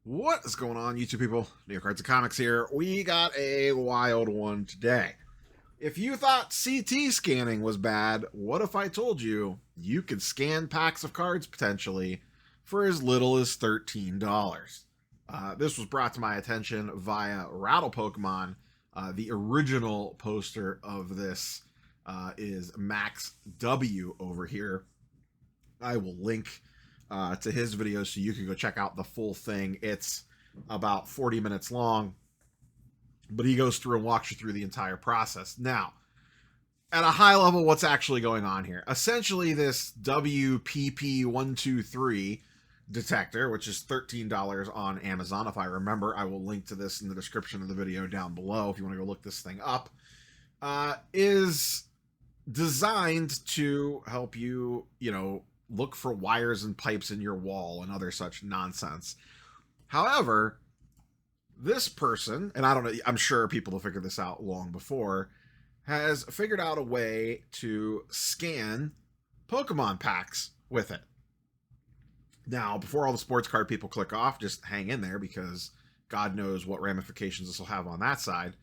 What is going on, YouTube people? New Cards and Comics here. We got a wild one today. If you thought CT scanning was bad, what if I told you you could scan packs of cards potentially for as little as $13? This was brought to my attention via Rattle Pokemon. The original poster of this is Max W over here. I will link to his video so you can go check out the full thing. It's about 40 minutes long, but he goes through and walks you through the entire process. Now, at a high level, what's actually going on here? Essentially, this WPP123 detector, which is $13 on Amazon. If I remember, I will link to this in the description of the video down below if you want to go look this thing up, is designed to help you, look for wires and pipes in your wall and other such nonsense. However, this person, and I don't know, I'm sure people have figured this out long before, has figured out a way to scan Pokemon packs with it. Now, before all the sports card people click off, just hang in there because God knows what ramifications this will have on that side.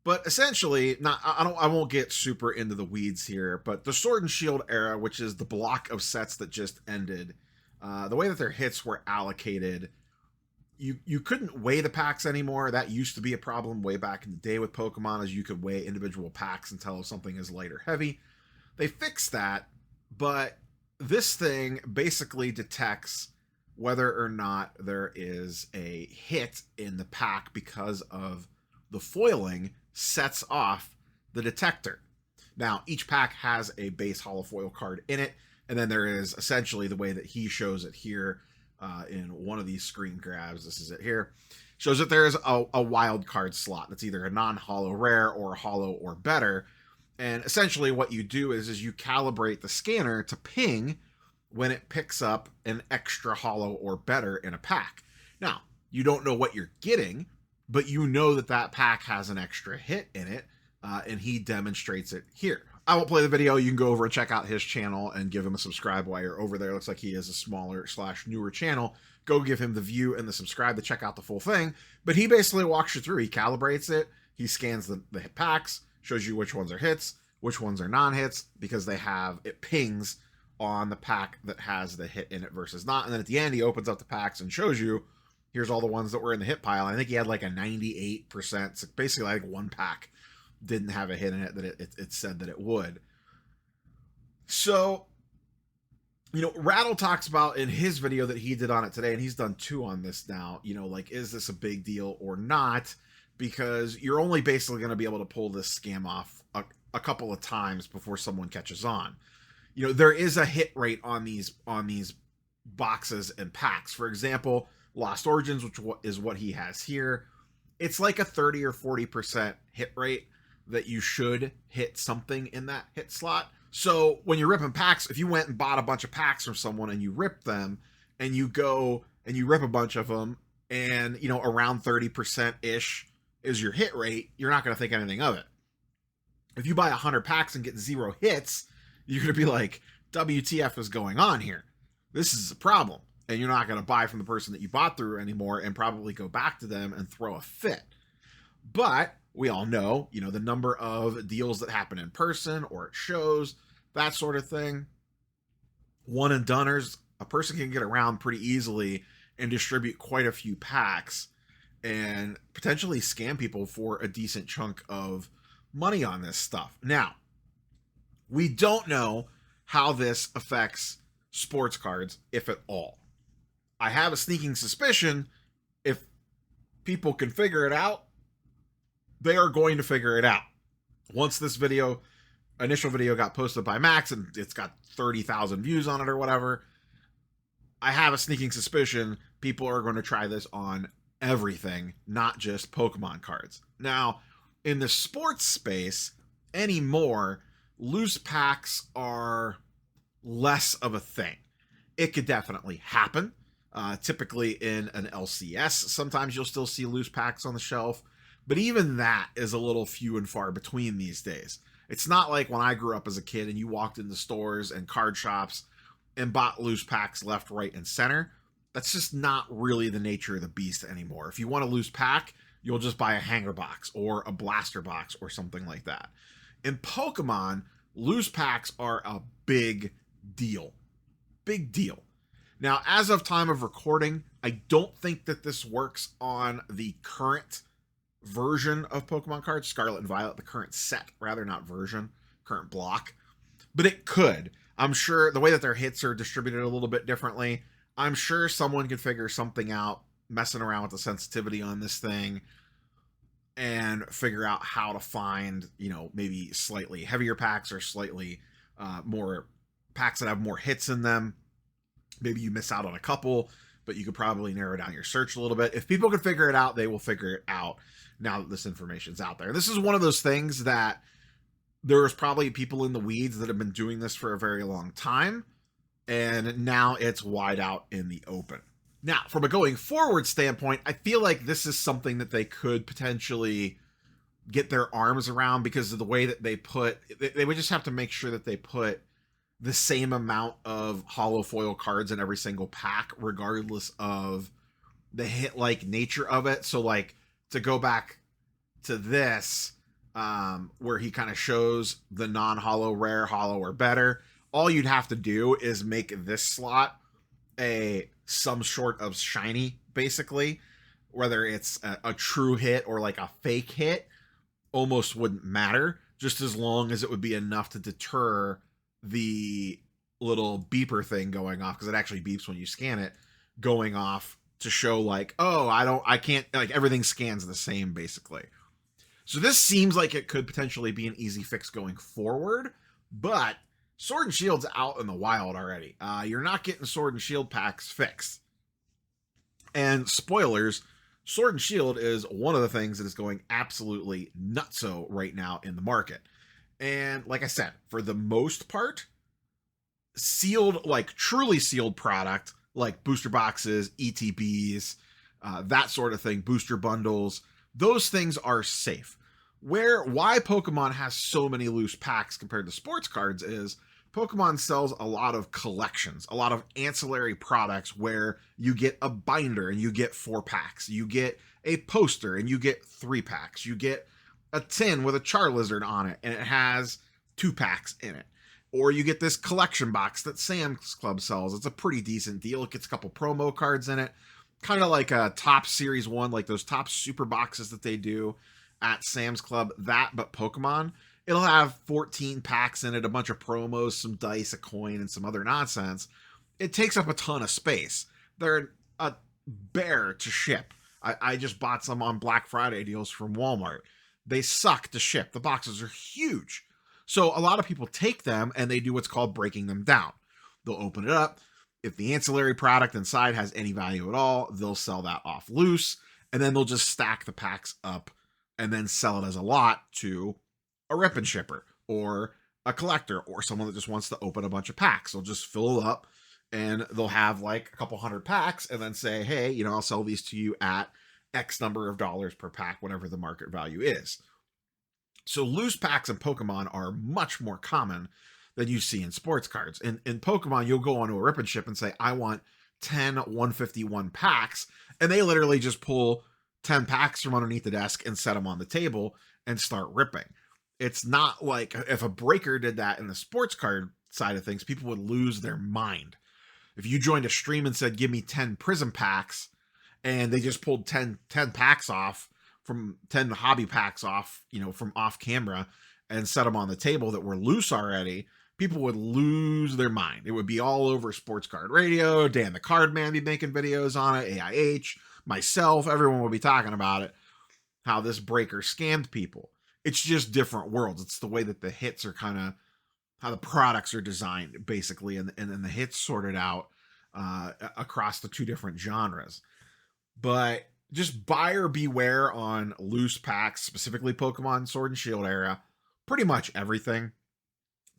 But essentially, I won't get super into the weeds here, but the Sword and Shield era, which is the block of sets that just ended, the way that their hits were allocated, you couldn't weigh the packs anymore. That used to be a problem way back in the day with Pokemon, as you could weigh individual packs and tell if something is light or heavy. They fixed that, but this thing basically detects whether or not there is a hit in the pack because of the foiling sets off the detector. Now, each pack has a base holofoil card in it, and then there is essentially the way that he shows it here in one of these screen grabs. This is it here. Shows that there is a wild card slot. That's either a non-holo rare or a holo or better. And essentially what you do is you calibrate the scanner to ping when it picks up an extra holo or better in a pack. Now, you don't know what you're getting, but you know that that pack has an extra hit in it, and he demonstrates it here. I won't play the video. You can go over and check out his channel and give him a subscribe while you're over there. Looks like he is a smaller / newer channel. Go give him the view and the subscribe to check out the full thing. But he basically walks you through. He calibrates it. He scans the packs, shows you which ones are hits, which ones are non-hits, because it pings on the pack that has the hit in it versus not. And then at the end, he opens up the packs and shows you, here's all the ones that were in the hit pile. I think he had like a 98%. So basically, like one pack didn't have a hit in it that it said that it would. So, Rattle talks about in his video that he did on it today, and he's done 2 on this now, like, is this a big deal or not? Because you're only basically going to be able to pull this scam off a couple of times before someone catches on. There is a hit rate on these boxes and packs. For example, Lost Origins, which is what he has here, it's like a 30 or 40% hit rate that you should hit something in that hit slot. So when you're ripping packs, if you went and bought a bunch of packs from someone and you rip them, and you go and you rip a bunch of them, and around 30%-ish is your hit rate, you're not going to think anything of it. If you buy 100 packs and get 0 hits, you're going to be like, WTF is going on here? This is a problem. And you're not going to buy from the person that you bought through anymore and probably go back to them and throw a fit. But we all know, the number of deals that happen in person or at shows, that sort of thing. One and doneers, a person can get around pretty easily and distribute quite a few packs and potentially scam people for a decent chunk of money on this stuff. Now, we don't know how this affects sports cards, if at all. I have a sneaking suspicion if people can figure it out, they are going to figure it out. Once this initial video got posted by Max and it's got 30,000 views on it or whatever, I have a sneaking suspicion people are going to try this on everything, not just Pokemon cards. Now, in the sports space anymore, loose packs are less of a thing. It could definitely happen. Typically in an LCS, sometimes you'll still see loose packs on the shelf, but even that is a little few and far between these days. It's not like when I grew up as a kid and you walked into stores and card shops and bought loose packs left, right, and center. That's just not really the nature of the beast anymore. If you want a loose pack, you'll just buy a hanger box or a blaster box or something like that. In Pokemon, loose packs are a big deal. Big deal. Now, as of time of recording, I don't think that this works on the current version of Pokemon cards, Scarlet and Violet, the current set, rather, not version, current block. But it could. I'm sure the way that their hits are distributed a little bit differently, I'm sure someone could figure something out messing around with the sensitivity on this thing and figure out how to find, you know, maybe slightly heavier packs or slightly more packs that have more hits in them. Maybe you miss out on a couple, but you could probably narrow down your search a little bit. If people can figure it out, they will figure it out now that this information's out there. This is one of those things that there's probably people in the weeds that have been doing this for a very long time, and now it's wide out in the open. Now, from a going forward standpoint, I feel like this is something that they could potentially get their arms around because of the way that they put, they would just have to make sure that they put the same amount of hollow foil cards in every single pack, regardless of the hit-like nature of it. So, like, to go back to this, where he kind of shows the non-hollow, rare, hollow, or better, all you'd have to do is make this slot some sort of shiny, basically. Whether it's a true hit or like a fake hit, almost wouldn't matter, just as long as it would be enough to deter the little beeper thing going off, because it actually beeps when you scan it, going off to show like, oh, I can't, like, everything scans the same, basically. So this seems like it could potentially be an easy fix going forward, but Sword and Shield's out in the wild already. You're not getting Sword and Shield packs fixed. And spoilers, Sword and Shield is one of the things that is going absolutely nutso right now in the market. And like I said, for the most part, sealed, like truly sealed product, like booster boxes, ETBs, that sort of thing, booster bundles, those things are safe. Why Pokemon has so many loose packs compared to sports cards is Pokemon sells a lot of collections, a lot of ancillary products where you get a binder and you get 4 packs, you get a poster and you get 3 packs, you get a tin with a Charizard on it and it has 2 packs in it. Or you get this collection box that Sam's Club sells. It's a pretty decent deal. It gets a couple promo cards in it, kind of like a Top Series 1, like those Top Super boxes that they do at Sam's Club, that, but Pokemon. It'll have 14 packs in it, a bunch of promos, some dice, a coin, and some other nonsense. It takes up a ton of space. They're a bear to ship. I just bought some on Black Friday deals from Walmart. They suck to ship. The boxes are huge. So a lot of people take them and they do what's called breaking them down. They'll open it up. If the ancillary product inside has any value at all, they'll sell that off loose, and then they'll just stack the packs up and then sell it as a lot to a rip and shipper or a collector or someone that just wants to open a bunch of packs. They'll just fill it up and they'll have like a couple hundred packs and then say, hey, you know, I'll sell these to you at X number of dollars per pack, whatever the market value is. So loose packs in Pokemon are much more common than you see in sports cards. In Pokemon, you'll go onto a rip and ship and say, I want 10 151 packs. And they literally just pull 10 packs from underneath the desk and set them on the table and start ripping. It's not like if a breaker did that in the sports card side of things, people would lose their mind. If you joined a stream and said, give me 10 Prism packs, and they just pulled 10 packs off from 10 hobby packs off, you know, from off camera and set them on the table that were loose already, people would lose their mind. It would be all over Sports Card Radio. Dan the Card Man be making videos on it. AIH, myself, everyone will be talking about it. How this breaker scammed people. It's just different worlds. It's the way that the hits are kind of how the products are designed, basically, and then the hits sorted out across the 2 different genres. But just buyer beware on loose packs, specifically Pokemon Sword and Shield era. Pretty much everything.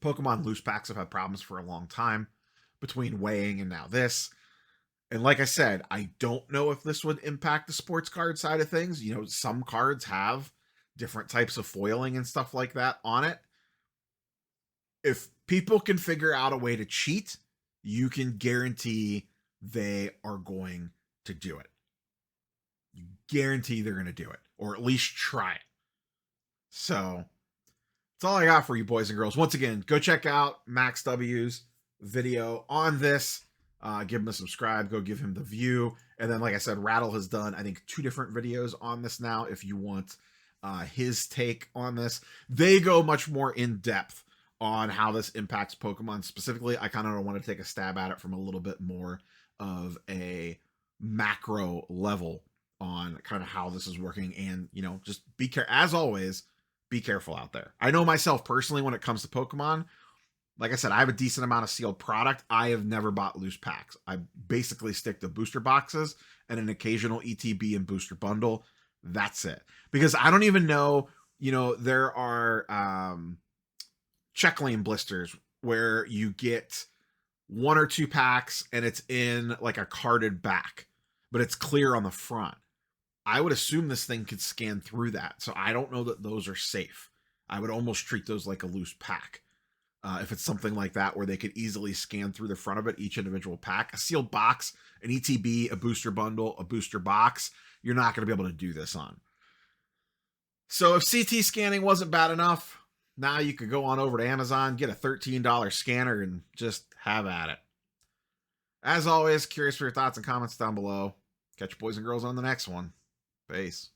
Pokemon loose packs have had problems for a long time between weighing and now this. And like I said, I don't know if this would impact the sports card side of things. You know, some cards have different types of foiling and stuff like that on it. If people can figure out a way to cheat, you can guarantee they are going to do it. Guarantee they're going to do it, or at least try it. So that's all I got for you, boys and girls. Once again, go check out Max W's video on this. Give him a subscribe. Go give him the view. And then, like I said, Rattle has done, I think, 2 different videos on this now. If you want his take on this, they go much more in depth on how this impacts Pokemon. Specifically, I kind of want to take a stab at it from a little bit more of a macro level on kind of how this is working. And, you know, just be careful. As always, be careful out there. I know myself personally, when it comes to Pokemon, like I said, I have a decent amount of sealed product. I have never bought loose packs. I basically stick to booster boxes and an occasional ETB and booster bundle. That's it. Because I don't even know, you know, there are check lane blisters where you get 1 or 2 packs and it's in like a carded back, but it's clear on the front. I would assume this thing could scan through that. So I don't know that those are safe. I would almost treat those like a loose pack. If it's something like that where they could easily scan through the front of it, each individual pack. A sealed box, an ETB, a booster bundle, a booster box, you're not going to be able to do this on. So if CT scanning wasn't bad enough, now you could go on over to Amazon, get a $13 scanner, and just have at it. As always, curious for your thoughts and comments down below. Catch you boys and girls on the next one. Peace.